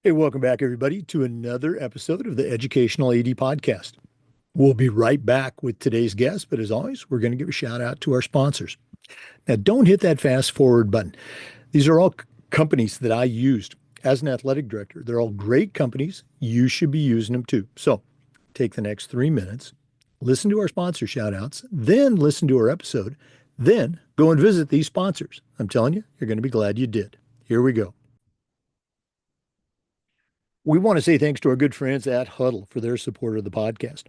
Hey, welcome back, everybody, to another episode of the Educational AD Podcast. We'll be right back with today's guest, but as always, we're going to give a shout out to our sponsors. Now, don't hit that fast forward button. These are all companies that I used as an athletic director. They're all great companies. You should be using them too. So take the next 3 minutes, listen to our sponsor shout outs, then listen to our episode, then go and visit these sponsors. I'm telling you, you're going to be glad you did. Here we go. We want to say thanks to our good friends at Huddle for their support of the podcast.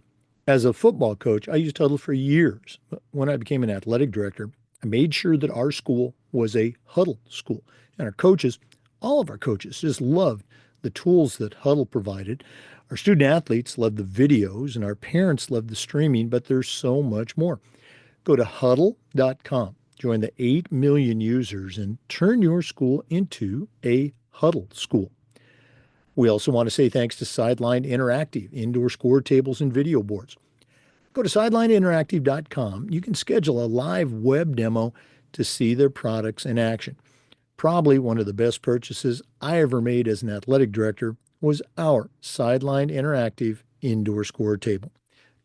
As a football coach, I used Huddle for years. But when I became an athletic director, I made sure that our school was a Huddle school. And our coaches, all of our coaches, just loved the tools that Huddle provided. Our student athletes loved the videos, and our parents loved the streaming, but there's so much more. Go to huddle.com, join the 8 million users, and turn your school into a Huddle school. We also want to say thanks to Sideline Interactive, indoor score tables and video boards. Go to sidelineinteractive.com. You can schedule a live web demo to see their products in action. Probably one of the best purchases I ever made as an athletic director was our Sideline Interactive indoor score table.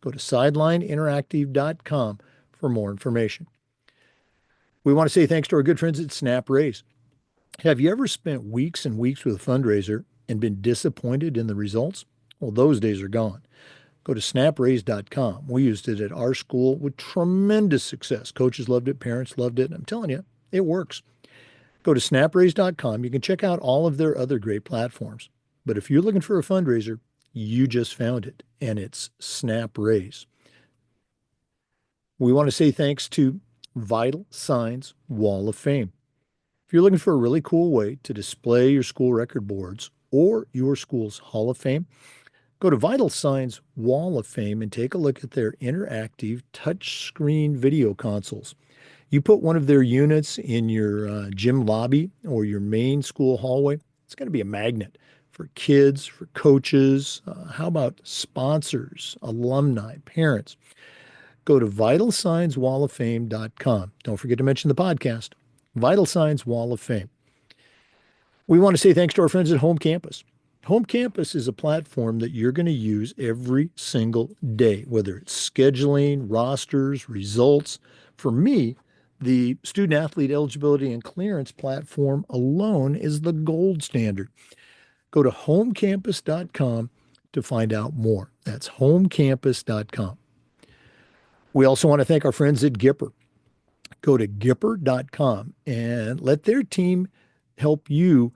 Go to sidelineinteractive.com for more information. We want to say thanks to our good friends at Snap Raise. Have you ever spent weeks and weeks with a fundraiser and been disappointed in the results? Well, those days are gone. Go to snapraise.com. We used it at our school with tremendous success. Coaches loved it, parents loved it. And I'm telling you, it works. Go to snapraise.com. You can check out all of their other great platforms. But if you're looking for a fundraiser, you just found it, and it's Snap Raise. We want to say thanks to Vital Signs Wall of Fame. If you're looking for a really cool way to display your school record boards or your school's Hall of Fame, go to Vital Signs Wall of Fame and take a look at their interactive touchscreen video consoles. You put one of their units in your gym lobby or your main school hallway, it's going to be a magnet for kids, for coaches. How about sponsors, alumni, parents? Go to vitalsignswalloffame.com. Don't forget to mention the podcast, Vital Signs Wall of Fame. We want to say thanks to our friends at Home Campus. Home Campus is a platform that you're going to use every single day, whether it's scheduling, rosters, results. For me, the student athlete eligibility and clearance platform alone is the gold standard. Go to homecampus.com to find out more. That's homecampus.com. We also want to thank our friends at Gipper. Go to Gipper.com and let their team help you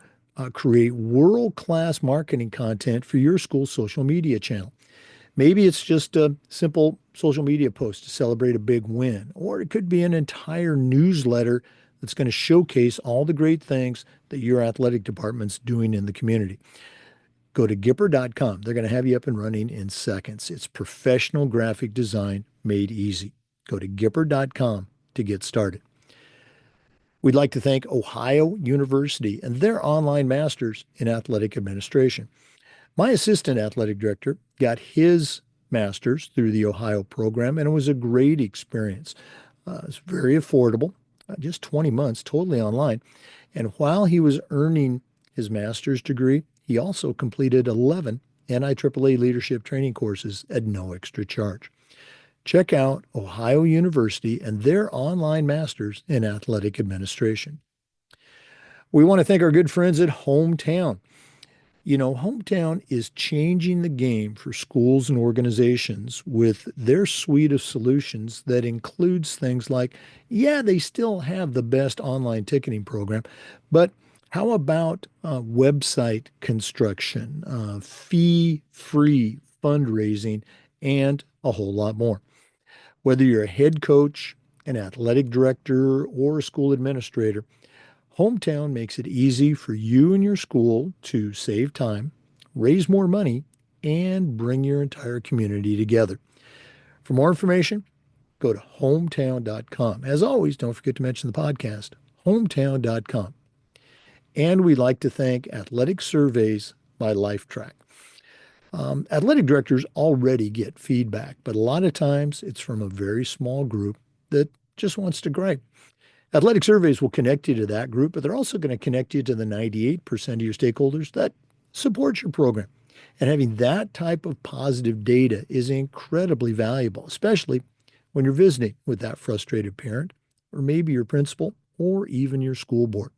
create world-class marketing content for your school's social media channel. Maybe it's just a simple social media post to celebrate a big win, or it could be an entire newsletter that's going to showcase all the great things that your athletic department's doing in the community. Go to Gipper.com. They're going to have you up and running in seconds. It's professional graphic design made easy. Go to Gipper.com to get started. We'd like to thank Ohio University and their online masters in athletic administration. My assistant athletic director got his master's through the Ohio program, and it was a great experience. It's very affordable, just 20 months, totally online. And while he was earning his master's degree, he also completed 11 NIAAA leadership training courses at no extra charge. Check out Ohio University and their online masters in athletic administration. We want to thank our good friends at Hometown. You know, Hometown is changing the game for schools and organizations with their suite of solutions that includes things like, yeah, they still have the best online ticketing program, but how about website construction, fee-free fundraising, and a whole lot more? Whether you're a head coach, an athletic director, or a school administrator, Hometown makes it easy for you and your school to save time, raise more money, and bring your entire community together. For more information, go to hometown.com. As always, don't forget to mention the podcast, hometown.com. And we'd like to thank Athletic Surveys by LifeTrack. Athletic directors already get feedback, but a lot of times it's from a very small group that just wants to gripe. Athletic surveys will connect you to that group, but they're also going to connect you to the 98% of your stakeholders that support your program. And having that type of positive data is incredibly valuable, especially when you're visiting with that frustrated parent, or maybe your principal, or even your school board.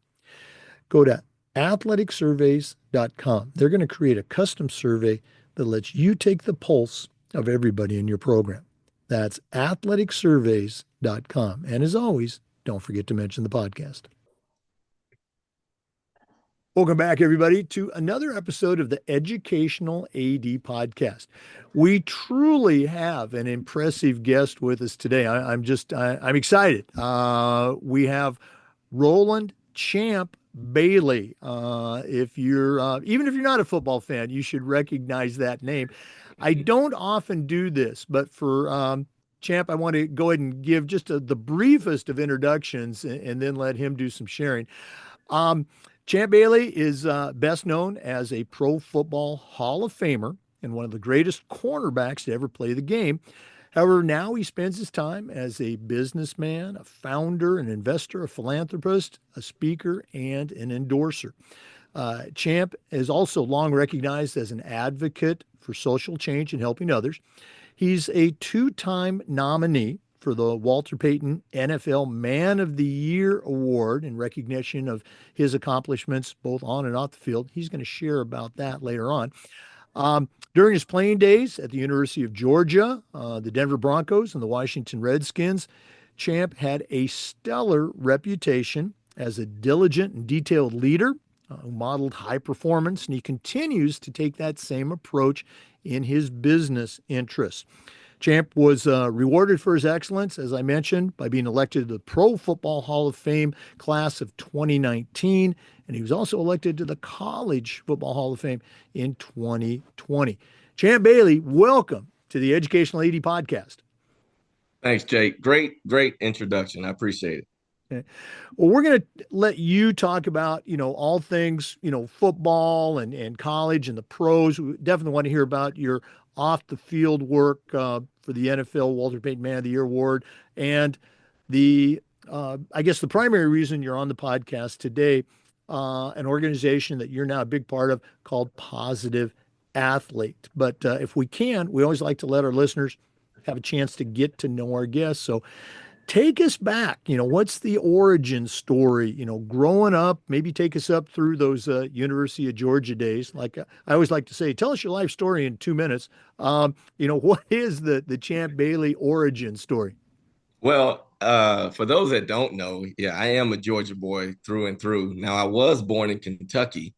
Go to athleticsurveys.com. They're going to create a custom survey that lets you take the pulse of everybody in your program. That's athleticsurveys.com. And as always, don't forget to mention the podcast. Welcome back, everybody, to another episode of the Educational AD Podcast. We truly have an impressive guest with us today. I'm excited. We have Roland Champ Bailey. If you're even if you're not a football fan, you should recognize that name. I don't often do this, but for Champ, I want to go ahead and give just the briefest of introductions and then let him do some sharing. Champ Bailey is best known as a Pro Football Hall of Famer and one of the greatest cornerbacks to ever play the game. However, now he spends his time as a businessman, a founder, an investor, a philanthropist, a speaker, and an endorser. Champ is also long recognized as an advocate for social change and helping others. He's a two-time nominee for the Walter Payton NFL Man of the Year Award in recognition of his accomplishments both on and off the field. He's going to share about that later on. During his playing days at the University of Georgia, the Denver Broncos, and the Washington Redskins, Champ had a stellar reputation as a diligent and detailed leader who modeled high performance, and he continues to take that same approach in his business interests. Champ was rewarded for his excellence, as I mentioned, by being elected to the Pro Football Hall of Fame class of 2019, and he was also elected to the College Football Hall of Fame in 2020. Champ Bailey, welcome to the Educational AD Podcast. Thanks, Jake. Great introduction. I appreciate it. Okay. Well, we're going to let you talk about, all things, football and college and the pros. We definitely want to hear about your off the field work for the NFL Walter Payton Man of the Year Award. And I guess the primary reason you're on the podcast today, an organization that you're now a big part of called Positive Athlete. But if we can, we always like to let our listeners have a chance to get to know our guests. So take us back. What's the origin story? Growing up, maybe take us up through those University of Georgia days. Like I always like to say, tell us your life story in 2 minutes. What is the Champ Bailey origin story? Well, for those that don't know, yeah, I am a Georgia boy through and through. Now, I was born in Kentucky.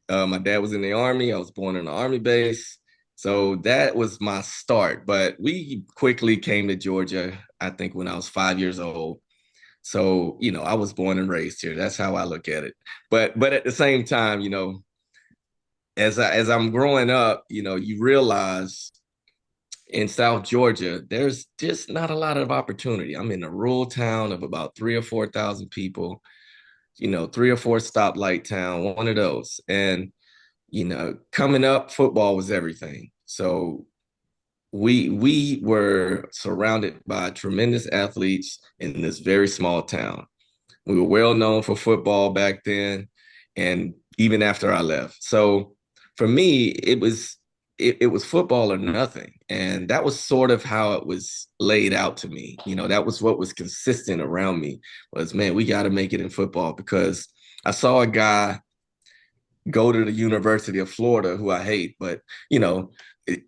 My dad was in the Army. I was born in an Army base. So that was my start. But we quickly came to Georgia, I think, when I was 5 years old. So, I was born and raised here. That's how I look at it. But at the same time, as I'm growing up, you realize in South Georgia, there's just not a lot of opportunity. I'm in a rural town of about 3 or 4,000 people, 3 or 4 stoplight town, one of those. And, coming up, football was everything. So we were surrounded by tremendous athletes in this very small town. We were well known for football back then, and even after I left. So for me, it was football or nothing, and that was sort of how it was laid out to me. That was what was consistent around me was, man, we got to make it in football, because I saw a guy go to the University of Florida, who I hate, but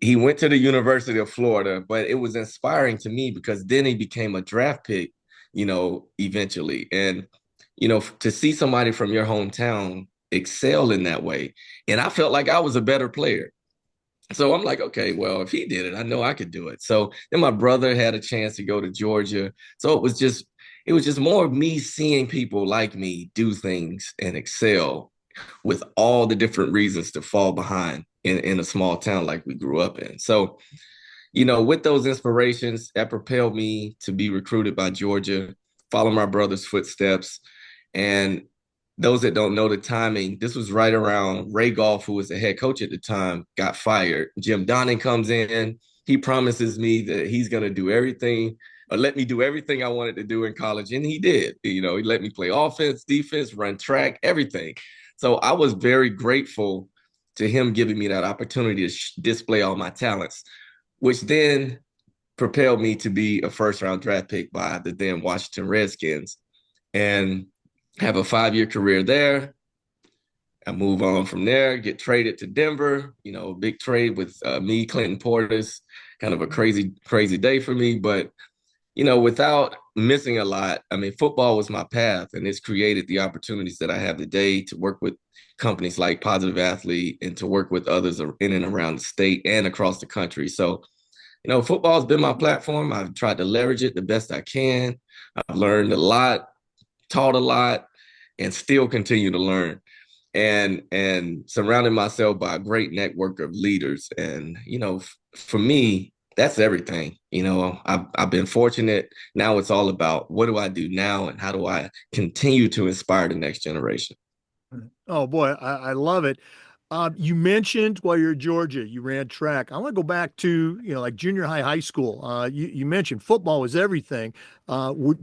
he went to the University of Florida, but it was inspiring to me because then he became a draft pick, eventually. And, to see somebody from your hometown excel in that way. And I felt like I was a better player. So I'm like, okay, well, if he did it, I know I could do it. So then my brother had a chance to go to Georgia. So it was just more of me seeing people like me do things and excel with all the different reasons to fall behind in a small town like we grew up in. So, with those inspirations, that propelled me to be recruited by Georgia, follow my brother's footsteps. And those that don't know the timing, this was right around Ray Goff, who was the head coach at the time, got fired. Jim Donnan comes in. He promises me that he's going to do everything, or let me do everything I wanted to do in college. And he did. He let me play offense, defense, run track, everything. So I was very grateful to him giving me that opportunity to display all my talents, which then propelled me to be a first round draft pick by the then Washington Redskins and have a 5-year career there. I move on from there, get traded to Denver, big trade with me, Clinton Portis, kind of a crazy, crazy day for me. But, without missing a lot, I mean, football was my path, and it's created the opportunities that I have today to work with companies like Positive Athlete and to work with others in and around the state and across the country. So, football has been my platform. I've tried to leverage it the best I can. I've learned a lot, taught a lot, and still continue to learn. And surrounding myself by a great network of leaders. And, for me, that's everything. I've been fortunate. Now it's all about what do I do now and how do I continue to inspire the next generation? Oh boy, I love it. You mentioned while you're at Georgia, you ran track. I want to go back to, like junior high, high school. You mentioned football was everything.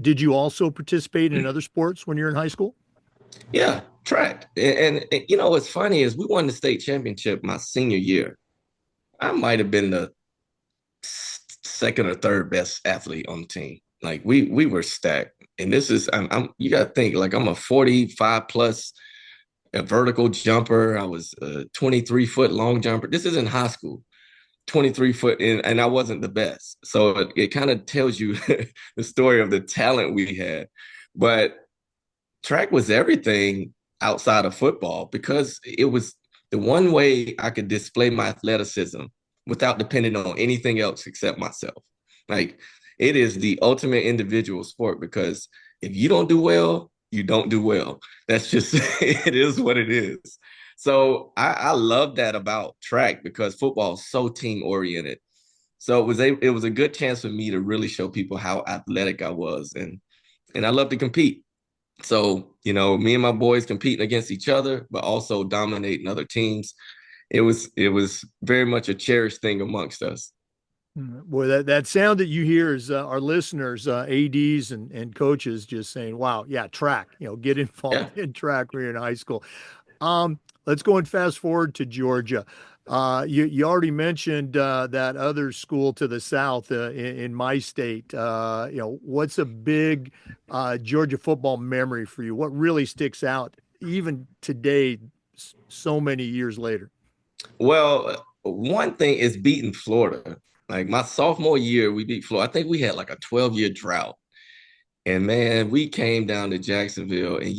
Did you also participate in other sports when you're in high school? Yeah, track. And what's funny is we won the state championship my senior year. I might have been the second or third best athlete on the team. Like we were stacked. And this is I'm you got to think like I'm a 45 plus a vertical jumper. I was a 23-foot long jumper. This is in high school. 23 foot and I wasn't the best. So it kind of tells you the story of the talent we had. But track was everything outside of football because it was the one way I could display my athleticism without depending on anything else except myself. Like it is the ultimate individual sport because if you don't do well, you don't do well. That's just it is what it is. So I love that about track because football is so team oriented. So it was a good chance for me to really show people how athletic I was and I love to compete. So, me and my boys competing against each other, but also dominating other teams. It was very much a cherished thing amongst us. Boy, that sound that you hear is our listeners, ADs and coaches just saying, wow, yeah, track, get Yeah. involved in track when you're in high school. Let's go and fast forward to Georgia. You already mentioned that other school to the south in my state. What's a big Georgia football memory for you? What really sticks out even today, so many years later? Well, one thing is beating Florida. Like my sophomore year, we beat Florida. I think we had like a 12-year drought. And man, we came down to Jacksonville and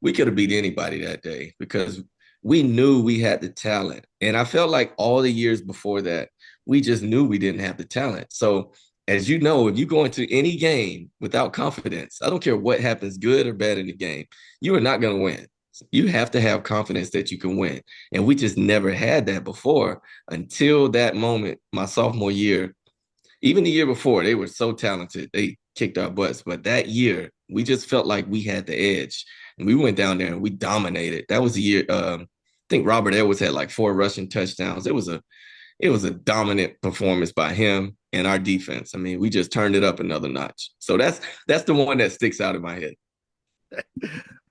we could have beat anybody that day because we knew we had the talent. And I felt like all the years before that, we just knew we didn't have the talent. So, as you know, if you go into any game without confidence, I don't care what happens, good or bad in the game, you are not going to win. You have to have confidence that you can win. And we just never had that before until that moment, my sophomore year. Even the year before, they were so talented. They kicked our butts. But that year, we just felt like we had the edge. And we went down there and we dominated. That was the year. I think Robert Edwards had like 4 rushing touchdowns. It was a dominant performance by him and our defense. I mean, we just turned it up another notch. So that's the one that sticks out in my head.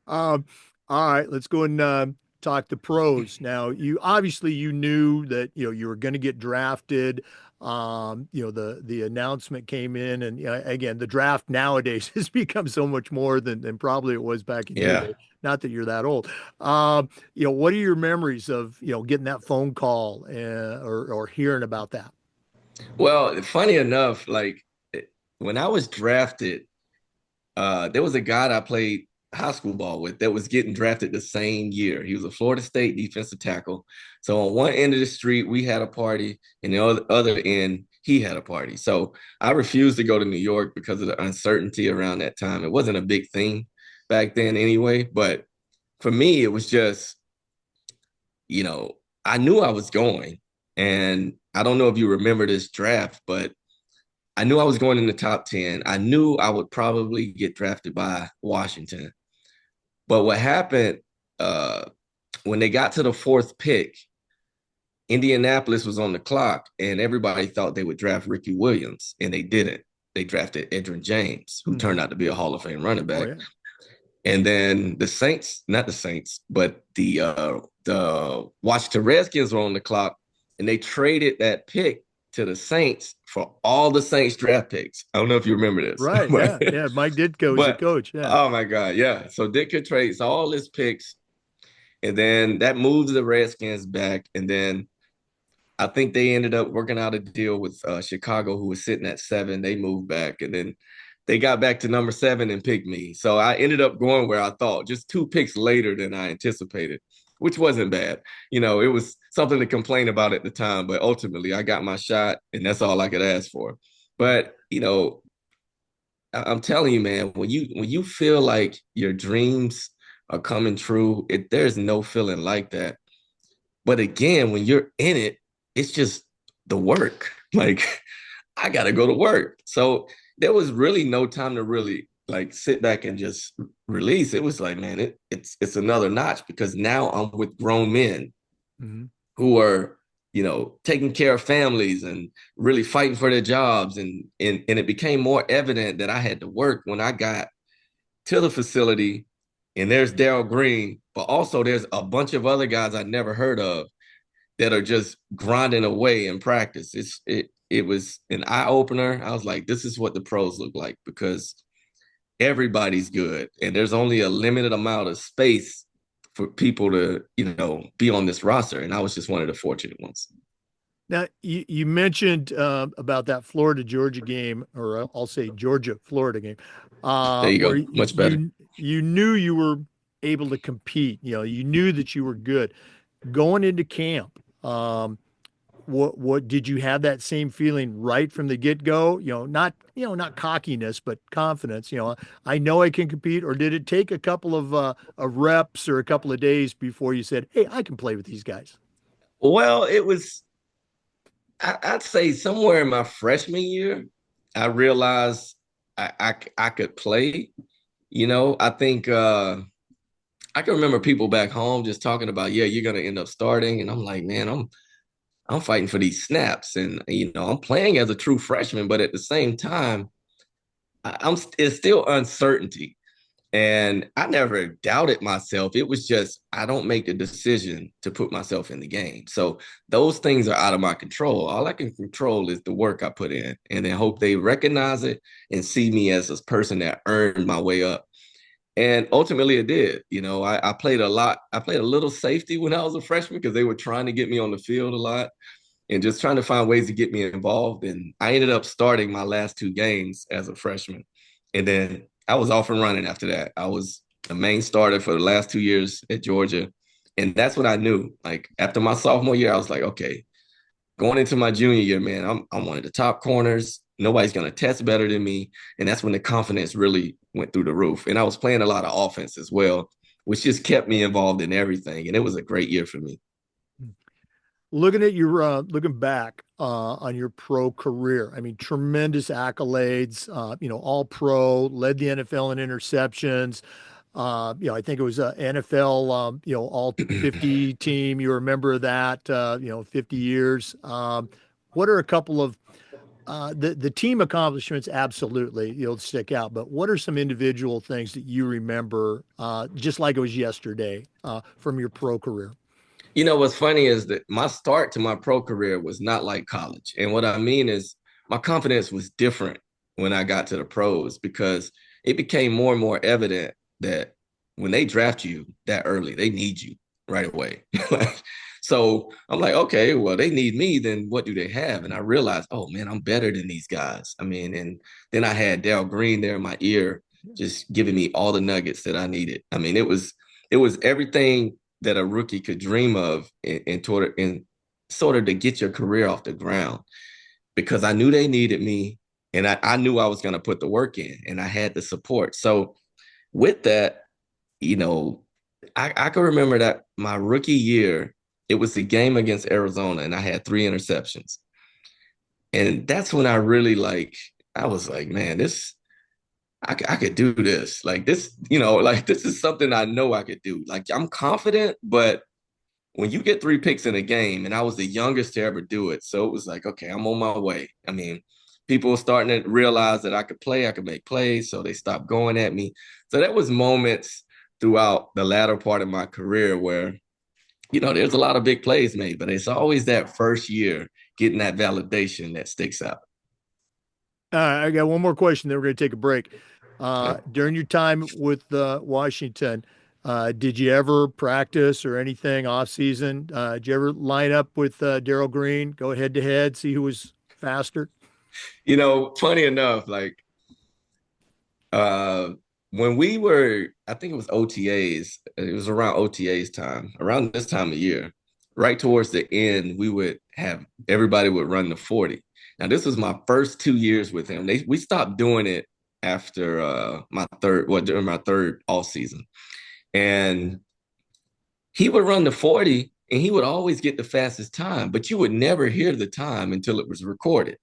Um, all right, let's go and talk the pros. Now, you obviously you knew that you were going to get drafted. The announcement came in, and again, the draft nowadays has become so much more than probably it was back in your Yeah. day. Not that you're that old. What are your memories of getting that phone call or hearing about that? Well, funny enough, like when I was drafted, there was a guy that I played high school ball with that was getting drafted the same year. He was a Florida State defensive tackle. So on one end of the street, we had a party, and the other end, he had a party. So I refused to go to New York because of the uncertainty around that time. It wasn't a big thing back then anyway. But for me, it was just, you know, I knew I was going. And I don't know if you remember this draft, but I knew I was going in the top 10. I knew I would probably get drafted by Washington. But what happened uh, when they got to the 4th pick, Indianapolis was on the clock, and everybody thought they would draft Ricky Williams, and they didn't. They drafted Edgerrin James, who Mhm. turned out to be a Hall of Fame running Oh back. yeah. And then the Saints, not the Saints, but the Washington Redskins were on the clock, and they traded that pick to the Saints for all the Saints draft picks. I don't know if you remember this, Right. but Yeah. Yeah. Mike Ditko was the but coach. Yeah. oh my God, yeah. So Ditka trades all his picks, and then that moves the Redskins back, and then I think they ended up working out a deal with Chicago, who was sitting at 7. They moved back, and then they got back to number 7 and picked me. So I ended up going where I thought, just 2 picks later than I anticipated, which wasn't bad. It was something to complain about at the time, but ultimately I got my shot, and that's all I could ask for. But I'm telling you, man, when you feel like your dreams are coming true, there's no feeling like that. But again, when you're in it, it's just the work. Like I gotta go to work. So there was really no time to really like sit back and just release. It was like, man, it's another notch because now I'm with grown men Mhm. who are, taking care of families and really fighting for their jobs. And it became more evident that I had to work when I got to the facility. And there's Darrell Green, but also there's a bunch of other guys I never heard of that are just grinding away in practice. It was an eye opener. I was like, this is what the pros look like because everybody's good, and there's only a limited amount of space for people to be on this roster. And I was just one of the fortunate ones. Now, you mentioned about that Florida Georgia game, or I'll say Georgia Florida game, There you where go, much better. you knew you were able to compete. You knew that you were good going into camp. What did you have that same feeling right from the get go? Not cockiness, but confidence. I know I can compete. Or did it take a couple of reps or a couple of days before you said, "Hey, I can play with these guys"? Well, it was, I'd say somewhere in my freshman year, I realized I could play. I think I can remember people back home just talking about, yeah, you're gonna end up starting, and I'm like, man, I'm fighting for these snaps, and I'm playing as a true freshman, but at the same time, it's still uncertainty. And I never doubted myself. It was just, I don't make the decision to put myself in the game. So those things are out of my control. All I can control is the work I put in and then hope they recognize it and see me as a person that earned my way up. And ultimately it did. I played a lot. I played a little safety when I was a freshman because they were trying to get me on the field a lot and just trying to find ways to get me involved. And I ended up starting my last 2 games as a freshman. And then I was off and running after that. I was the main starter for the last 2 years at Georgia. And that's what I knew. Like after my sophomore year, I was like, okay, going into my junior year, man, I'm one of the top corners. Nobody's gonna test better than me. And that's when the confidence really went through the roof. And I was playing a lot of offense as well, which just kept me involved in everything. And it was a great year for me. Looking at your looking back on your pro career, I mean, tremendous accolades. All pro, led the NFL in interceptions. I think it was a NFL, all 50 team. You were a member of that. 50 years. What are a couple of the team accomplishments? Absolutely, you'll stick out. But what are some individual things that you remember, just like it was yesterday, from your pro career? What's funny is that my start to my pro career was not like college. And what I mean is my confidence was different when I got to the pros because it became more and more evident that when they draft you that early, they need you right away. So I'm like, okay, well, they need me, then what do they have? And I realized, oh man, I'm better than these guys. I mean, and then I had Darrell Green there in my ear, just giving me all the nuggets that I needed. I mean, it was everything that a rookie could dream of in sort of to get your career off the ground because I knew they needed me and I knew I was going to put the work in and I had the support. So with that, you know, I can remember that my rookie year, it was the game against Arizona and I had 3 interceptions. And that's when I really I was like, man, I could do this. Like this, like this is something I know I could do. Like I'm confident, but when you get 3 picks in a game, and I was the youngest to ever do it, so it was like, okay, I'm on my way. I mean, people were starting to realize that I could play, I could make plays, so they stopped going at me. So that was moments throughout the latter part of my career where, there's a lot of big plays made, but it's always that first year getting that validation that sticks out. I got one more question, then we're going to take a break. Okay. During your time with Washington, did you ever practice or anything off season? Did you ever line up with Daryl Green, go head to head, see who was faster? Funny enough, like uh when we were, I think it was OTAs, it was around OTAs time, around this time of year, right towards the end, we would have everybody would run the 40. Now, this was my first 2 years with him. We stopped doing it after during my third off season. And he would run the 40 and he would always get the fastest time, but you would never hear the time until it was recorded.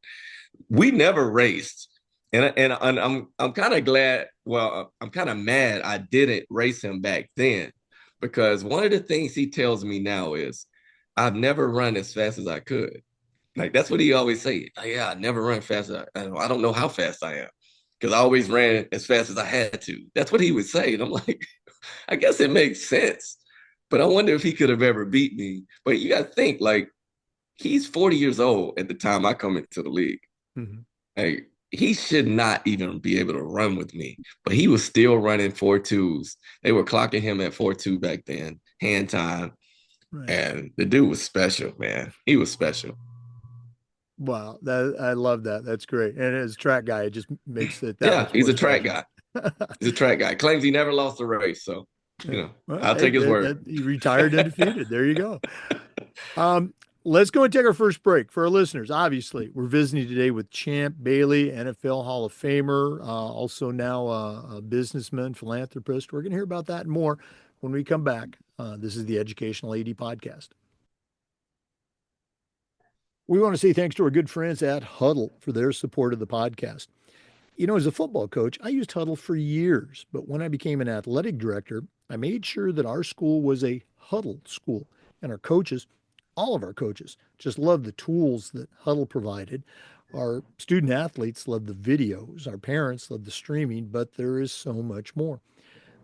We never raced. And I'm kind of glad, well, I'm kind of mad I didn't race him back then, because one of the things he tells me now is I've never run as fast as I could. Like that's what he always say. Like, yeah, I never run fast. I don't know how fast I am because I always ran as fast as I had to. That's what he would say. And I'm like, I guess it makes sense. But I wonder if he could have ever beat me. But you got to think, like, he's 40 years old at the time I come into the league. Mhm. Like, he should not even be able to run with me. But he was still running 4.2s. They were clocking him at 4.2 back then, hand time. Right. And the dude was special, man. He was special. Wow, that I love that. That's great. And as a track guy, it just makes it that Yeah, much he's more a track special. guy. He's a track guy. Claims he never lost a race. So, Yeah. Well, I'll hey, take his word. he retired undefeated. There you go. Um, let's go and take our first break. For our listeners, obviously, we're visiting today with Champ Bailey, NFL Hall of Famer, also now a businessman, philanthropist. We're going to hear about that and more when we come back. This is the Educational AD Podcast. We want to say thanks to our good friends at Huddle for their support of the podcast. As a football coach, I used Huddle for years, but when I became an athletic director, I made sure that our school was a Huddle school, and our coaches, all of our coaches, just loved the tools that Huddle provided. Our student athletes love the videos, our parents love the streaming, but there is so much more.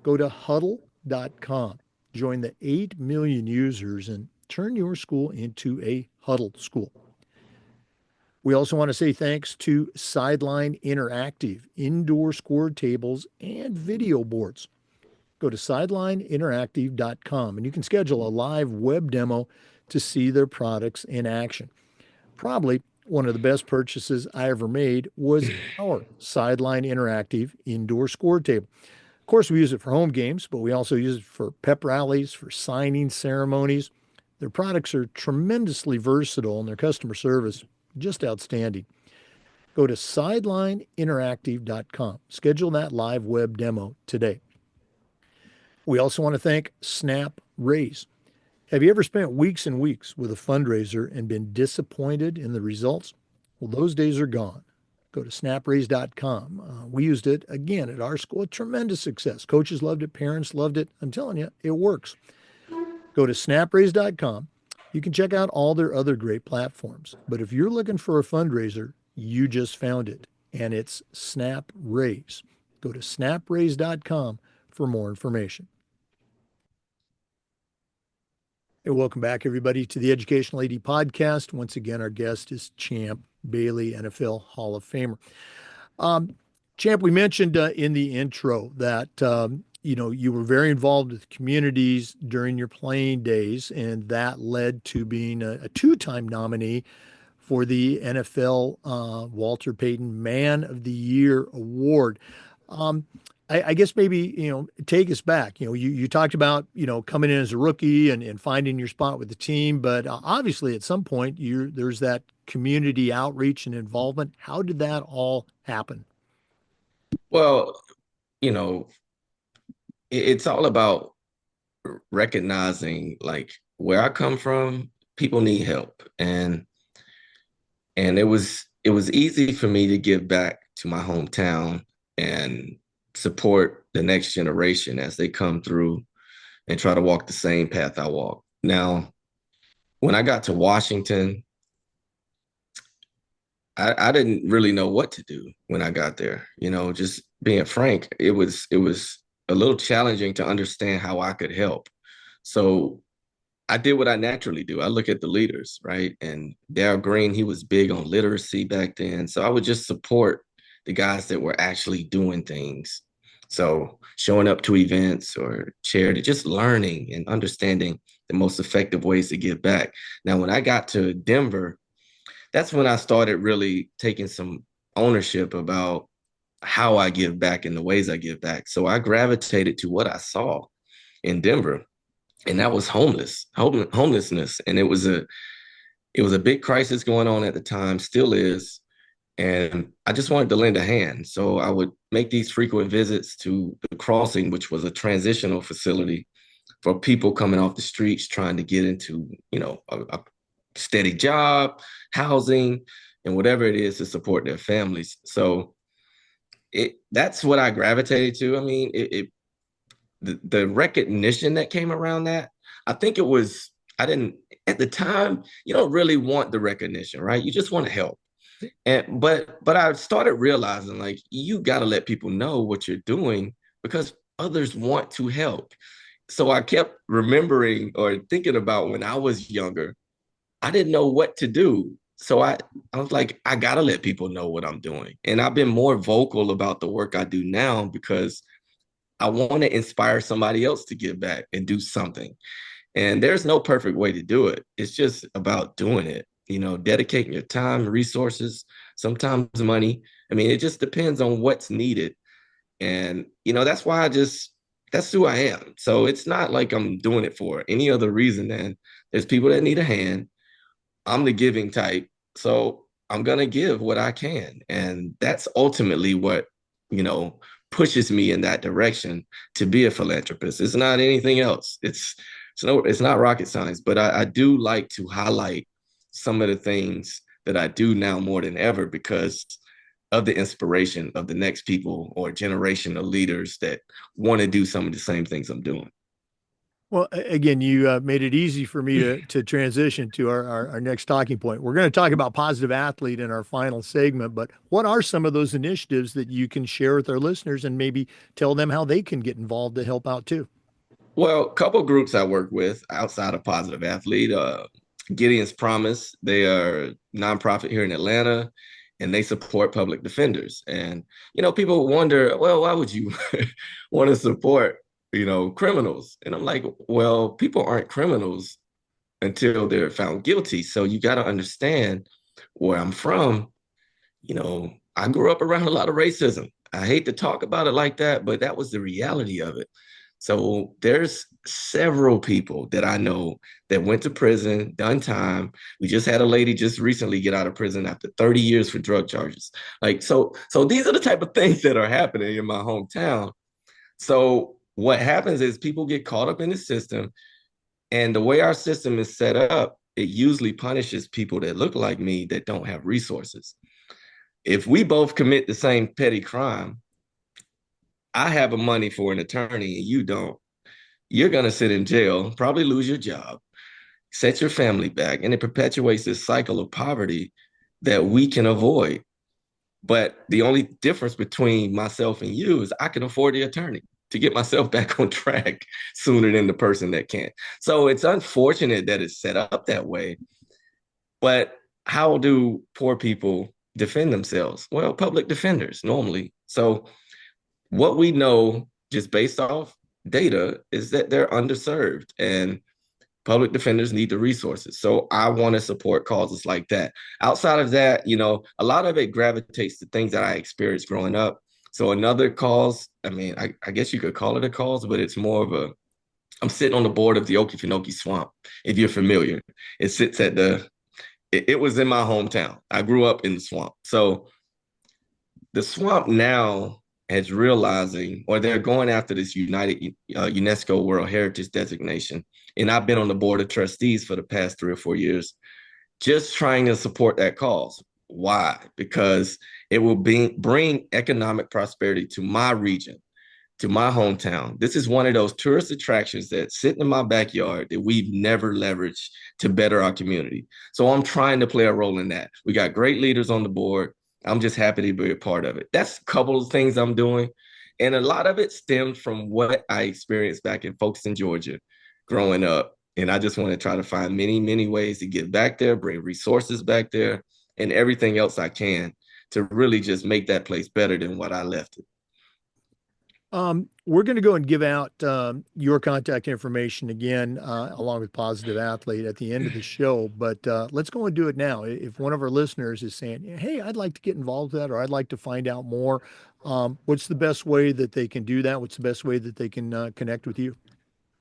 Go to huddle.com, join the 8 million users, and turn your school into a Huddle school. We also want to say thanks to Sideline Interactive, indoor score tables and video boards. Go to sidelineinteractive.com and you can schedule a live web demo to see their products in action. Probably one of the best purchases I ever made was our Sideline Interactive indoor score table. Of course, we use it for home games, but we also use it for pep rallies, for signing ceremonies. Their products are tremendously versatile and their customer service just outstanding. Go to sidelineinteractive.com. Schedule that live web demo today. We also want to thank Snap Raise. Have you ever spent weeks and weeks with a fundraiser and been disappointed in the results? Well, those days are gone. Go to snapraise.com. We used it again at our school. Tremendous success. Coaches loved it. Parents loved it. I'm telling you, it works. Go to snapraise.com. You can check out all their other great platforms. But if you're looking for a fundraiser, you just found it, and it's Snap Raise. Go to snapraise.com for more information. And welcome back, everybody, to the Educational AD Podcast. Once again, our guest is Champ Bailey, NFL Hall of Famer. Champ, we mentioned in the intro that you were very involved with communities during your playing days, and that led to being a two-time nominee for the NFL Walter Payton Man of the Year Award. I guess maybe, take us back. You talked about, coming in as a rookie and finding your spot with the team, but obviously at some point there's that community outreach and involvement. How did that all happen? Well, you know, it's all about recognizing like where I come from, people need help. And it was easy for me to give back to my hometown and support the next generation as they come through and try to walk the same path I walk. Now, when I got to Washington, I didn't really know what to do when I got there. Just being frank, it was a little challenging to understand how I could help. So I did what I naturally do. I look at the leaders, right? And Darryl Green, he was big on literacy back then. So I would just support the guys that were actually doing things. So showing up to events or charity, just learning and understanding the most effective ways to give back. Now, when I got to Denver, that's when I started really taking some ownership about how I give back and the ways I give back. So I gravitated to what I saw in Denver, and that was homelessness, and it was a big crisis going on at the time, still is. And I just wanted to lend a hand. So I would make these frequent visits to the Crossing, which was a transitional facility for people coming off the streets trying to get into, a steady job, housing, and whatever it is to support their families. So that's what I gravitated to. I mean, the recognition that came around that, I think it was, I didn't, at the time, you don't really want the recognition, right? You just want to help. But I started realizing, like, you got to let people know what you're doing because others want to help. So I kept remembering or thinking about when I was younger, I didn't know what to do. So I was like, I gotta let people know what I'm doing. And I've been more vocal about the work I do now because I want to inspire somebody else to give back and do something. And there's no perfect way to do it. It's just about doing it, dedicating your time, resources, sometimes money. I mean, it just depends on what's needed. And, that's why that's who I am. So it's not like I'm doing it for any other reason than there's people that need a hand. I'm the giving type. So I'm going to give what I can. And that's ultimately what, you know, pushes me in that direction to be a philanthropist. It's not anything else. It's not rocket science, but I do like to highlight some of the things that I do now more than ever because of the inspiration of the next people or generation of leaders that want to do some of the same things I'm doing. Well, again, you made it easy for me to transition to our next talking point. We're going to talk about Positive Athlete in our final segment, but what are some of those initiatives that you can share with our listeners and maybe tell them how they can get involved to help out too? Well, a couple groups I work with outside of Positive Athlete, Gideon's Promise, they are a nonprofit here in Atlanta, and they support public defenders. And people wonder, well, why would you want to support criminals? And I'm like, well, people aren't criminals until they're found guilty. So you got to understand where I'm from. I grew up around a lot of racism. I hate to talk about it like that, but that was the reality of it. So there's several people that I know that went to prison, done time. We just had a lady just recently get out of prison after 30 years for drug charges. Like, so these are the type of things that are happening in my hometown. So what happens is people get caught up in the system, and the way our system is set up, it usually punishes people that look like me that don't have resources. If we both commit the same petty crime, I have a money for an attorney and you don't, you're going to sit in jail, probably lose your job, set your family back, and it perpetuates this cycle of poverty that we can avoid. But the only difference between myself and you is I can afford the attorney to get myself back on track sooner than the person that can't. So it's unfortunate that it's set up that way. But how do poor people defend themselves? Well, public defenders normally. So what we know just based off data is that they're underserved and public defenders need the resources. So I want to support causes like that. Outside of that, a lot of it gravitates to things that I experienced growing up. So another cause, I mean, I guess you could call it a cause, but it's more of I'm sitting on the board of the Okefenokee Swamp, if you're familiar. It sits it was in my hometown. I grew up in the swamp. So the swamp now is realizing, or they're going after this UNESCO World Heritage designation. And I've been on the board of trustees for the past 3 or 4 years, just trying to support that cause. Why? Because it will bring economic prosperity to my region, to my hometown. This is one of those tourist attractions that sit in my backyard that we've never leveraged to better our community. So I'm trying to play a role in that. We got great leaders on the board. I'm just happy to be a part of it. That's a couple of things I'm doing. And a lot of it stems from what I experienced back in Folkestone, Georgia, growing up. And I just want to try to find many, many ways to get back there, bring resources back there, and everything else I can to really just make that place better than what I left it. We're going to go and give out your contact information again, along with Positive Athlete at the end of the show. But let's go and do it now. If one of our listeners is saying, "Hey, I'd like to get involved with that," or "I'd like to find out more," what's the best way that they can do that? What's the best way that they can connect with you?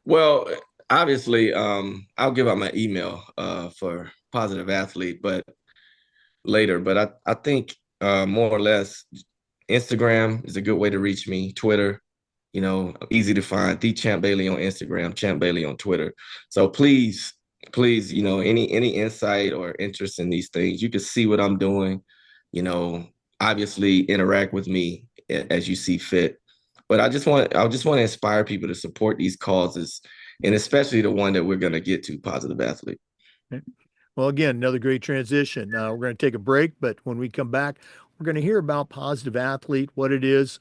Well, obviously, I'll give out my email for Positive Athlete, but later. But I think more or less Instagram is a good way to reach me. Twitter, easy to find. The Champ Bailey on Instagram, Champ Bailey on Twitter. So please, any insight or interest in these things, you can see what I'm doing. You know, obviously interact with me as you see fit. But I just want to inspire people to support these causes, and especially the one that we're going to get to, Positive Athlete. Okay. Well, again, another great transition. We're going to take a break, but when we come back, we're going to hear about Positive Athlete, what it is,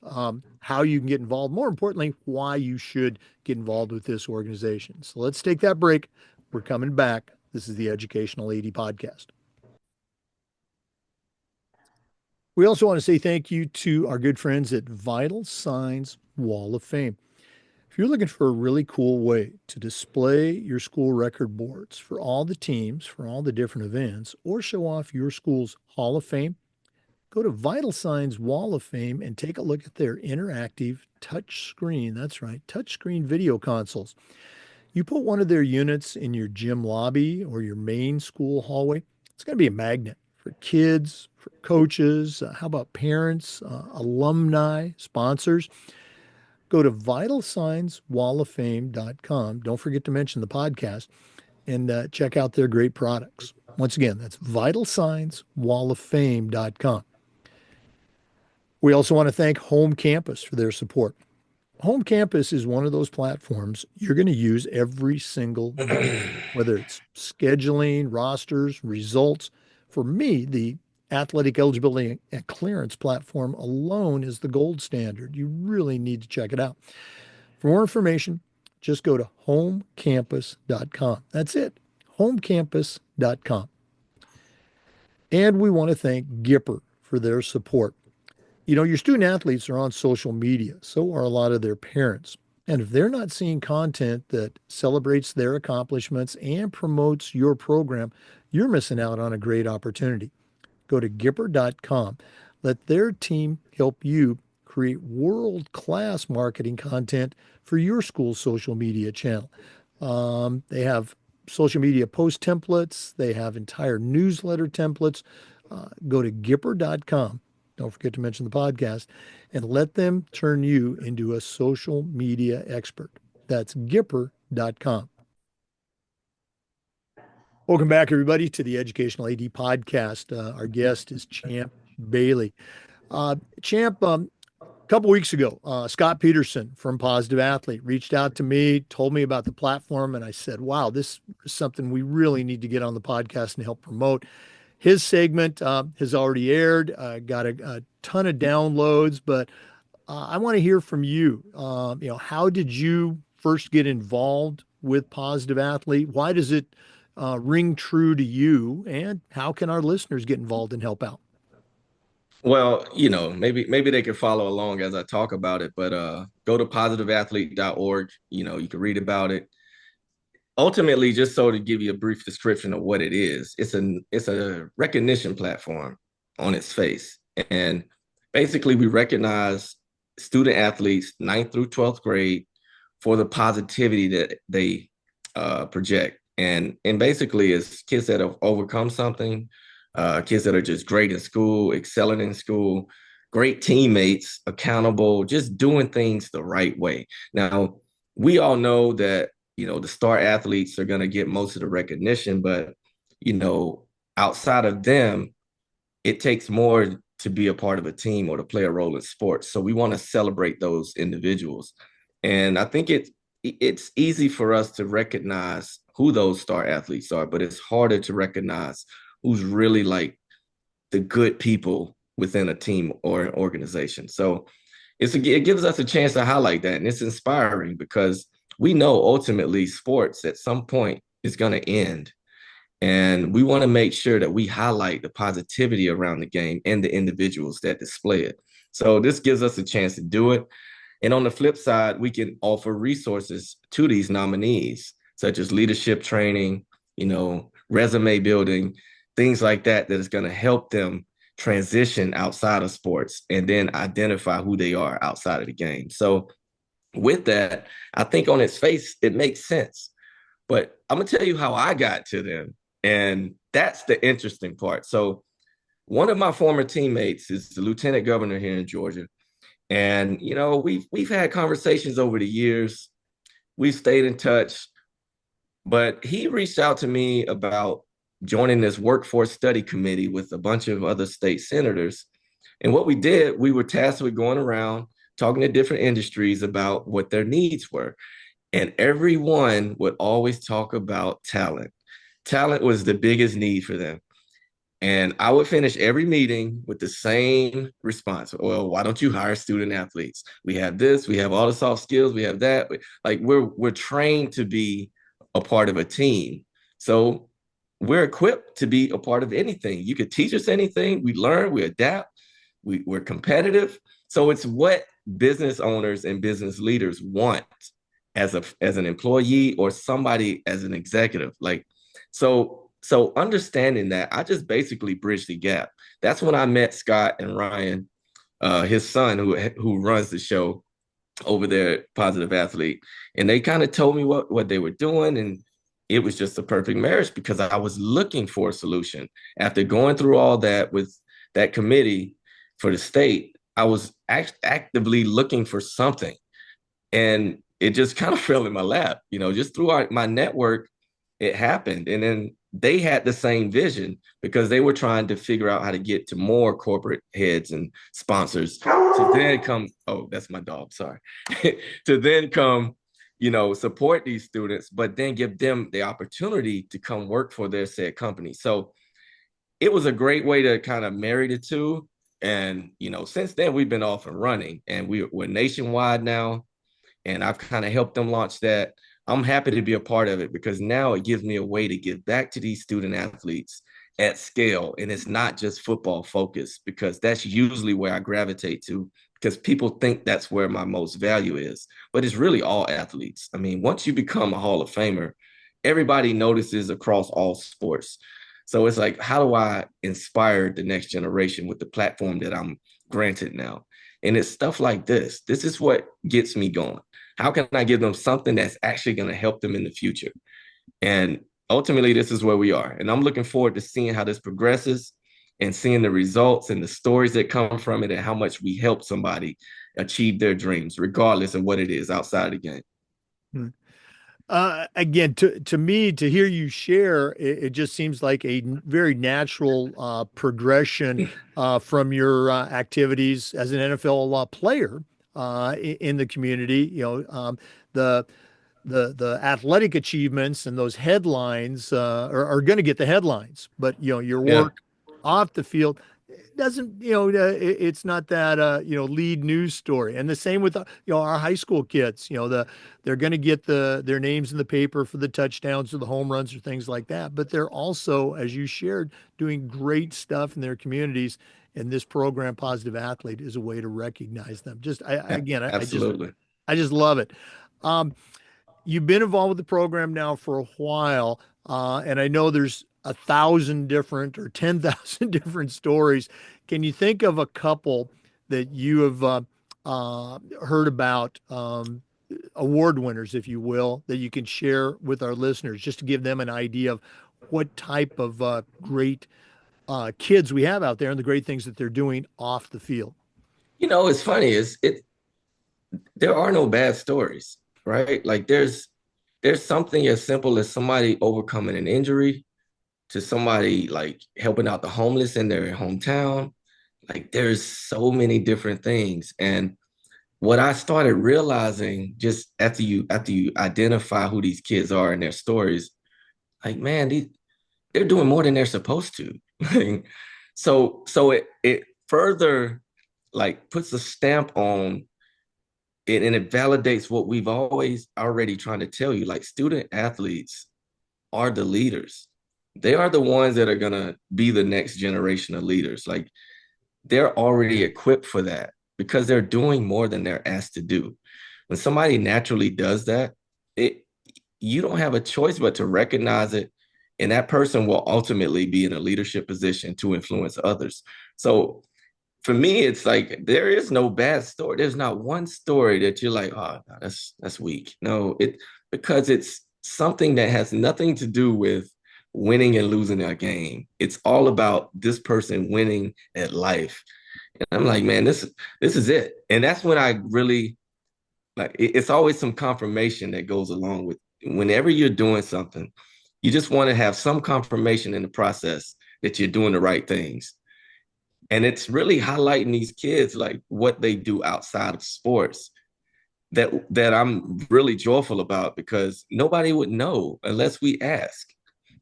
how you can get involved, more importantly, why you should get involved with this organization. So let's take that break. We're coming back. This is the Educational AD Podcast. We also want to say thank you to our good friends at Vital Signs Wall of Fame. If you're looking for a really cool way to display your school record boards for all the teams, for all the different events, or show off your school's Hall of Fame, go to Vital Signs Wall of Fame and take a look at their interactive touch screen. That's right, touch screen video consoles. You put one of their units in your gym lobby or your main school hallway, it's going to be a magnet for kids, for coaches. How about parents, alumni, sponsors? Go to vitalsignswalloffame.com. Don't forget to mention the podcast and check out their great products. Once again, that's vitalsignswalloffame.com. We also want to thank Home Campus for their support. Home Campus is one of those platforms you're going to use every single day, whether it's scheduling, rosters, results. For me, the athletic eligibility and clearance platform alone is the gold standard. You really need to check it out. For more information, just go to homecampus.com. That's it, homecampus.com. And we want to thank Gipper for their support. Your student athletes are on social media, so are a lot of their parents. And if they're not seeing content that celebrates their accomplishments and promotes your program, you're missing out on a great opportunity. Go to Gipper.com. Let their team help you create world-class marketing content for your school's social media channel. They have social media post templates. They have entire newsletter templates. Go to Gipper.com. Don't forget to mention the podcast and let them turn you into a social media expert. That's Gipper.com. Welcome back, everybody, to the Educational AD Podcast. Our guest is Champ Bailey. Champ, a couple weeks ago, Scott Peterson from Positive Athlete reached out to me, told me about the platform, and I said, wow, this is something we really need to get on the podcast and help promote. His segment has already aired, got a ton of downloads, but I want to hear from you. How did you first get involved with Positive Athlete? Why does it ring true to you? And how can our listeners get involved and help out? Well, maybe they can follow along as I talk about it, but go to positiveathlete.org. You can read about it. Ultimately, just so to give you a brief description of what it is, it's a recognition platform on its face. And basically we recognize student athletes 9th through 12th grade for the positivity that they project. And basically it's kids that have overcome something, kids that are just great in school, excelling in school, great teammates, accountable, just doing things the right way. Now, we all know that the star athletes are going to get most of the recognition, but outside of them, it takes more to be a part of a team or to play a role in sports. So we want to celebrate those individuals. And I think it's easy for us to recognize who those star athletes are, but it's harder to recognize who's really like the good people within a team or an organization. So it gives us a chance to highlight that. And it's inspiring because we know ultimately sports at some point is going to end. And we want to make sure that we highlight the positivity around the game and the individuals that display it. So this gives us a chance to do it. And on the flip side, we can offer resources to these nominees, such as leadership training, resume building, things like that, that is going to help them transition outside of sports and then identify who they are outside of the game. So with that, I think on its face, it makes sense. But I'm going to tell you how I got to them. And that's the interesting part. So one of my former teammates is the lieutenant governor here in Georgia. And, we've had conversations over the years. We've stayed in touch. But he reached out to me about joining this workforce study committee with a bunch of other state senators. And what we did, we were tasked with going around talking to different industries about what their needs were. And everyone would always talk about talent. Talent was the biggest need for them. And I would finish every meeting with the same response. Well, why don't you hire student athletes? We have this, we have all the soft skills, we have that. Like we're trained to be a part of a team. So we're equipped to be a part of anything. You could teach us anything. We learn, we adapt, we're competitive. So it's what business owners and business leaders want as an employee or somebody as an executive. So understanding that, I just basically bridged the gap. That's when I met Scott and Ryan, his son, who runs the show over there at Positive Athlete. And they kind of told me what they were doing. And it was just a perfect marriage because I was looking for a solution. After going through all that with that committee for the state, I was actively looking for something. And it just kind of fell in my lap, just through my network, it happened. And then they had the same vision because they were trying to figure out how to get to more corporate heads and sponsors to then come, oh, that's my dog, sorry, to then come, support these students, but then give them the opportunity to come work for their said company. So it was a great way to kind of marry the two. And, since then we've been off and running and we're nationwide now. And I've kind of helped them launch that. I'm happy to be a part of it because now it gives me a way to give back to these student athletes at scale. And it's not just football focused because that's usually where I gravitate to because people think that's where my most value is. But it's really all athletes. I mean, once you become a Hall of Famer, everybody notices across all sports. So it's like, how do I inspire the next generation with the platform that I'm granted now? And it's stuff like this. This is what gets me going. How can I give them something that's actually going to help them in the future? And ultimately, this is where we are. And I'm looking forward to seeing how this progresses and seeing the results and the stories that come from it and how much we help somebody achieve their dreams, regardless of what it is outside the game. Again, to me, to hear you share, it just seems like a very natural progression from your activities as an NFL player in the community. The athletic achievements and those headlines are going to get the headlines, but your work off the field doesn't, it's not that lead news story. And the same with our high school kids. They're going to get their names in the paper for the touchdowns or the home runs or things like that, but they're also, as you shared, doing great stuff in their communities. And this program, Positive Athlete, is a way to recognize them. Absolutely. I just love it. You've been involved with the program now for a while, and I know there's 1,000 different or 10,000 different stories. Can you think of a couple that you have heard about, award winners, if you will, that you can share with our listeners, just to give them an idea of what type of great kids we have out there and the great things that they're doing off the field? It's funny. There are no bad stories, right? Like there's something as simple as somebody overcoming an injury to somebody like helping out the homeless in their hometown. Like there's so many different things. And what I started realizing just after you identify who these kids are and their stories, like man, they're doing more than they're supposed to. So it further like puts a stamp on it, and it validates what we've always already trying to tell you. Like student athletes are the leaders. They are the ones that are gonna be the next generation of leaders. Like they're already equipped for that because they're doing more than they're asked to do. When somebody naturally does that, it you don't have a choice but to recognize it, and that person will ultimately be in a leadership position to influence others. So for me, it's like there is no bad story. There's not one story that you're like, oh, no, that's weak. No, because it's something that has nothing to do with winning and losing a game. It's all about this person winning at life. And I'm like, man, this is it. And that's when I really like it's always some confirmation that goes along with whenever you're doing something, you just want to have some confirmation in the process that you're doing the right things. And it's really highlighting these kids like what they do outside of sports that I'm really joyful about because nobody would know unless we ask.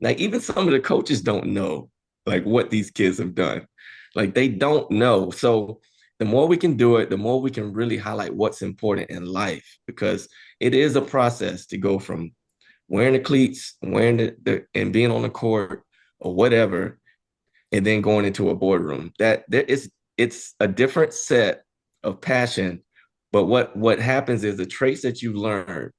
Like even some of the coaches don't know like what these kids have done. Like they don't know. So the more we can do it, the more we can really highlight what's important in life because it is a process to go from wearing the cleats, wearing and being on the court or whatever, and then going into a boardroom. That there is it's a different set of passion. But what happens is the traits that you learn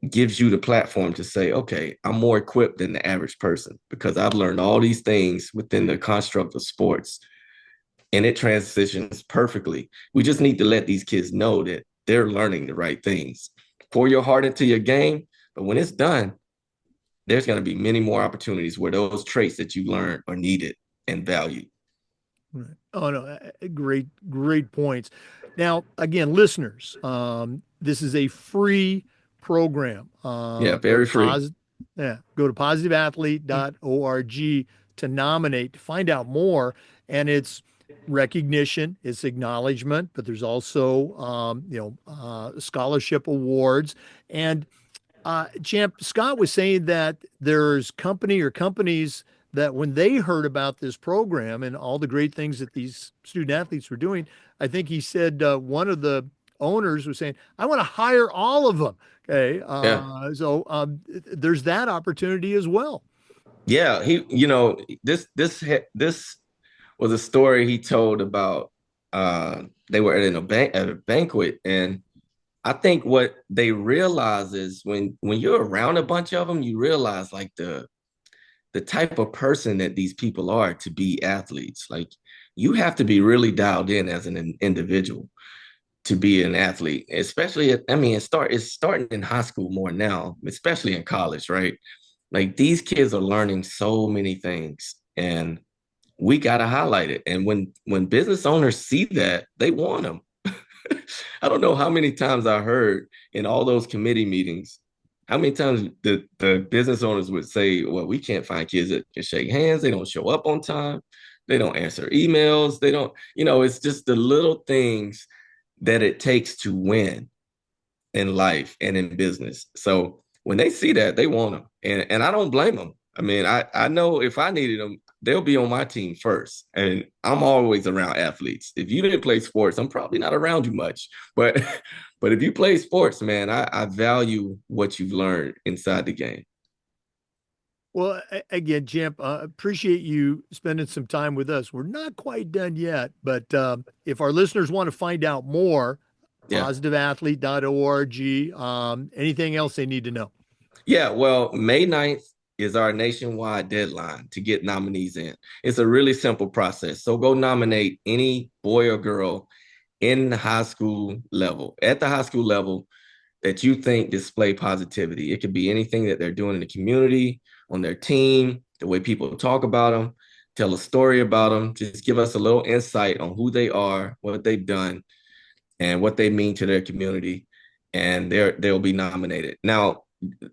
gives you the platform to say, okay, I'm more equipped than the average person because I've learned all these things within the construct of sports and it transitions perfectly. We just need to let these kids know that they're learning the right things. Pour your heart into your game, but when it's done, there's going to be many more opportunities where those traits that you learn are needed and valued. Right. Oh no, great, great points. Now, again, listeners, this is a free program. Yeah, Go to very free. go to positiveathlete.org to nominate to find out more. And it's recognition, it's acknowledgement, but there's also scholarship awards. And Champ, Scott was saying that there's company or companies that when they heard about this program and all the great things that these student athletes were doing, I think he said one of the owners was saying, I want to hire all of them. Okay. Yeah. There's that opportunity as well. Yeah, this was a story he told about they were at a banquet and I think what they realize is when you're around a bunch of them, you realize like the type of person that these people are to be athletes. Like you have to be really dialed in as an individual to be an athlete, especially I mean it's starting in high school more now, especially in college, right? Like these kids are learning so many things and we got to highlight it. And when business owners see that, they want them. I don't know how many times I heard in all those committee meetings, how many times the business owners would say, well, we can't find kids that can shake hands. They don't show up on time. They don't answer emails. They don't, it's just the little things that it takes to win in life and in business. So when they see that, they want them. And I don't blame them. I mean, I know if I needed them, they'll be on my team first. And I'm always around athletes. If you didn't play sports, I'm probably not around you much. But but if you play sports, man, I value what you've learned inside the game. Well, again, Jim, appreciate you spending some time with us. We're not quite done yet, but if our listeners want to find out more, Yeah. positiveathlete.org, anything else they need to know? Yeah, well, May 9th is our nationwide deadline to get nominees in. It's a really simple process. So go nominate any boy or girl in the high school level, at the high school level that you think display positivity. It could be anything that they're doing in the community, on their team, the way people talk about them, tell a story about them, just give us a little insight on who they are, what they've done, and what they mean to their community. And they'll be nominated. Now,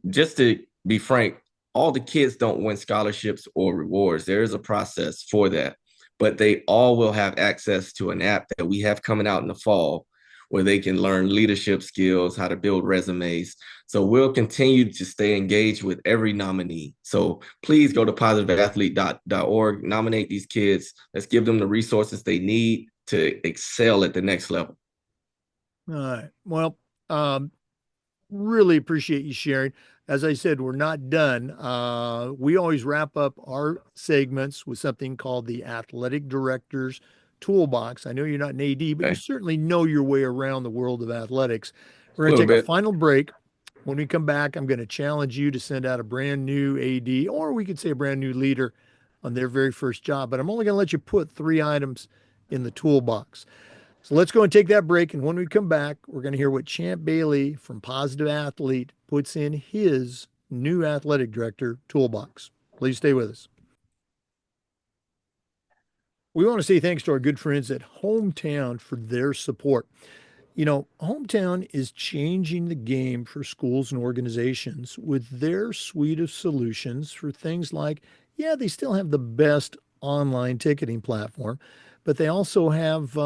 just to be frank, all the kids don't win scholarships or rewards. There is a process for that. but they all will have access to an app that we have coming out in the fall where they can learn leadership skills, how to build resumes. So we'll continue to stay engaged with every nominee. So please go to positiveathlete.org, nominate these kids. Let's give them the resources they need to excel at the next level. All right. Well, really appreciate you sharing. As I said, we're not done. We always wrap up our segments with something called the Athletic Director's Toolbox. I know you're not an AD, but you Okay. certainly know your way around the world of athletics. We're A going to little take a bit. final break. When we come back, I'm going to challenge you to send out a brand new AD, or we could say a brand new leader on their very first job. But I'm only going to let you put 3 items in the toolbox. So let's go and take that break. And when we come back, we're going to hear what Champ Bailey from Positive Athlete puts in his new athletic director toolbox. Please stay with us. We want to say thanks to our good friends at Hometown for their support. You know, Hometown is changing the game for schools and organizations with their suite of solutions for things like, yeah, they still have the best online ticketing platform, but they also have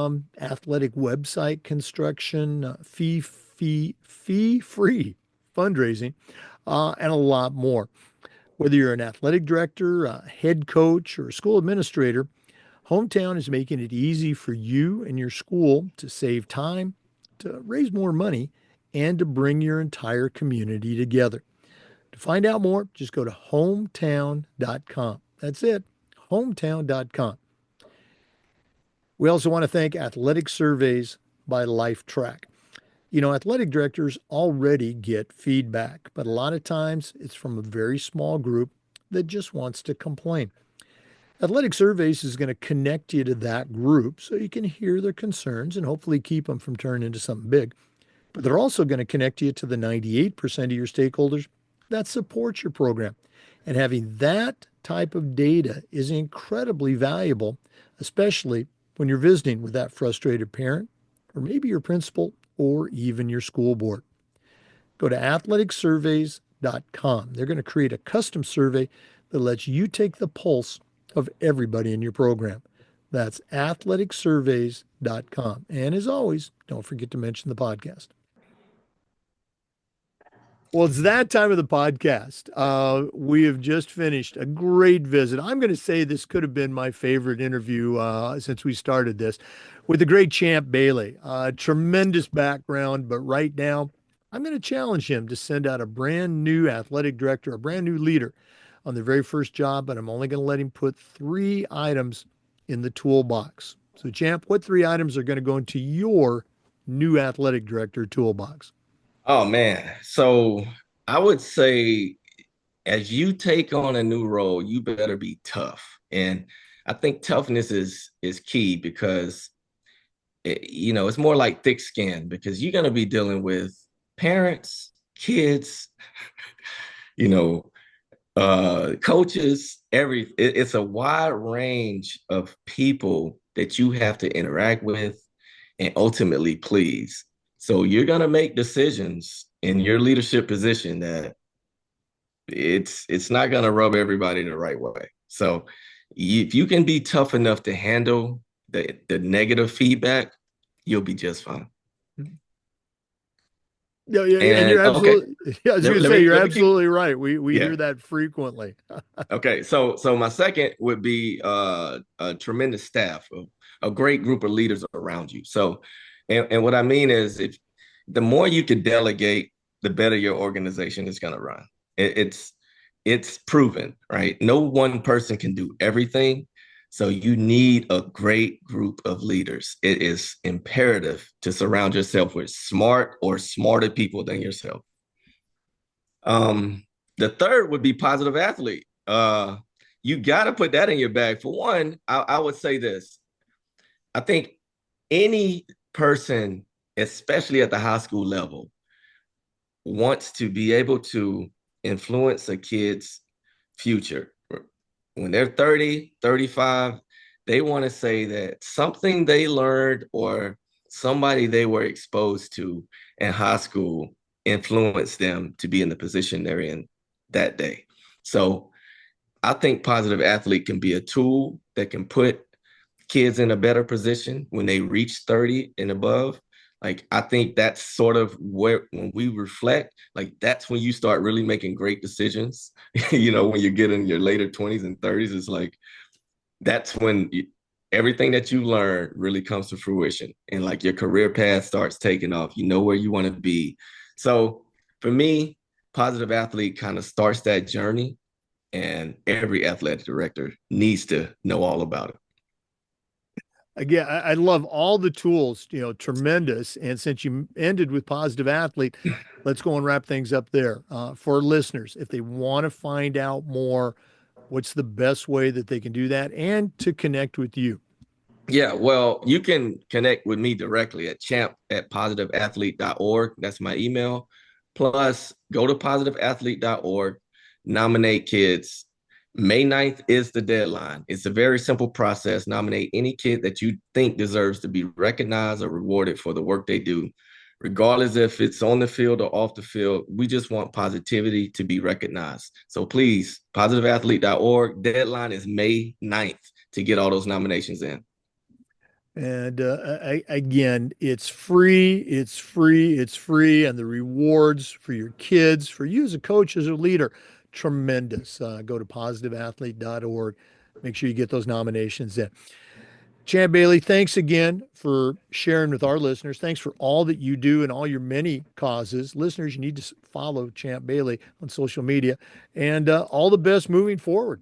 athletic website construction, fee-free fundraising, and a lot more. Whether you're an athletic director, a head coach, or a school administrator, Hometown is making it easy for you and your school to save time, to raise more money, and to bring your entire community together. To find out more, just go to hometown.com. That's it, hometown.com. We also want to thank Athletic Surveys by Lifetrack. You know, athletic directors already get feedback, but a lot of times it's from a very small group that just wants to complain. Athletic Surveys is going to connect you to that group so you can hear their concerns and hopefully keep them from turning into something big. But they're also going to connect you to the 98% of your stakeholders that support your program. And having that type of data is incredibly valuable, especially when you're visiting with that frustrated parent, or maybe your principal, or even your school board. Go to athleticsurveys.com. They're going to create a custom survey that lets you take the pulse of everybody in your program. That's athleticsurveys.com. And as always, don't forget to mention the podcast. Well, it's that time of the podcast. We have just finished a great visit. I'm going to say this could have been my favorite interview since we started this with the great Champ Bailey. Tremendous background, but right now I'm going to challenge him to send out a brand new athletic director, a brand new leader on their very first job, but I'm only going to let him put 3 items in the toolbox. So, Champ, what 3 items are going to go into your new athletic director toolbox? Oh man. So I would say as you take on a new role, you better be tough. And I think toughness is key because it's more like thick skin because you're going to be dealing with parents, kids, you know, coaches, it's a wide range of people that you have to interact with and ultimately please. So you're going to make decisions in your leadership position that it's not going to rub everybody the right way. So if you can be tough enough to handle the negative feedback, you'll be just fine. Yeah, yeah, and you're And okay, absolutely. Yeah, I was let, going to let say me you're let me keep. absolutely right. We Yeah. hear that frequently. Okay. So my second would be a tremendous staff, a great group of leaders around you. So, and what I mean is, if the more you can delegate, the better your organization is going to run. It's proven, right? No one person can do everything. So you need a great group of leaders. It is imperative to surround yourself with smart or smarter people than yourself. Um, the third would be positive athlete. You got to put that in your bag. For one, I would say this. I think any person, especially at the high school level, wants to be able to influence a kid's future. When they're 30, 35, they want to say that something they learned or somebody they were exposed to in high school influenced them to be in the position they're in that day. So I think positive athlete can be a tool that can put kids in a better position when they reach 30 and above. Like, I think that's sort of where, when we reflect, like, that's when you start really making great decisions. When you get in your later 20s and 30s, it's like, that's when everything that you learn really comes to fruition. And like your career path starts taking off. You know where you want to be. So for me, Positive Athlete kind of starts that journey. And every athletic director needs to know all about it. Again, I love all the tools, tremendous. And since you ended with Positive Athlete, let's go and wrap things up there. For listeners, if they want to find out more, what's the best way that they can do that and to connect with you? Yeah, well, you can connect with me directly at champ@positiveathlete.org. That's my email. Plus, go to positiveathlete.org, nominate kids. May 9th is the deadline. It's a very simple process. Nominate any kid that you think deserves to be recognized or rewarded for the work they do, regardless if it's on the field or off the field. We just want positivity to be recognized. So please, positiveathlete.org. Deadline is May 9th to get all those nominations in. And again, it's free, it's free, it's free. And the rewards for your kids, for you as a coach, as a leader, tremendous. Go to positiveathlete.org. Make sure you get those nominations in. Champ Bailey, thanks again for sharing with our listeners. Thanks for all that you do and all your many causes. Listeners, you need to follow Champ Bailey on social media, and all the best moving forward.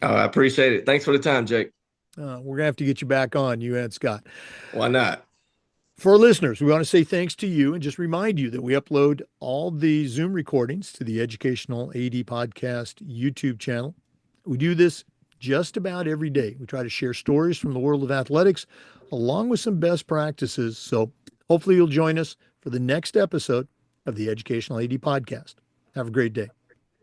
I appreciate it. Thanks for the time, Jake. We're going to have to get you back on, you and Scott. Why not? For our listeners, we want to say thanks to you and just remind you that we upload all the Zoom recordings to the Educational AD Podcast YouTube channel. We do this just about every day. We try to share stories from the world of athletics along with some best practices. So hopefully you'll join us for the next episode of the Educational AD Podcast. Have a great day.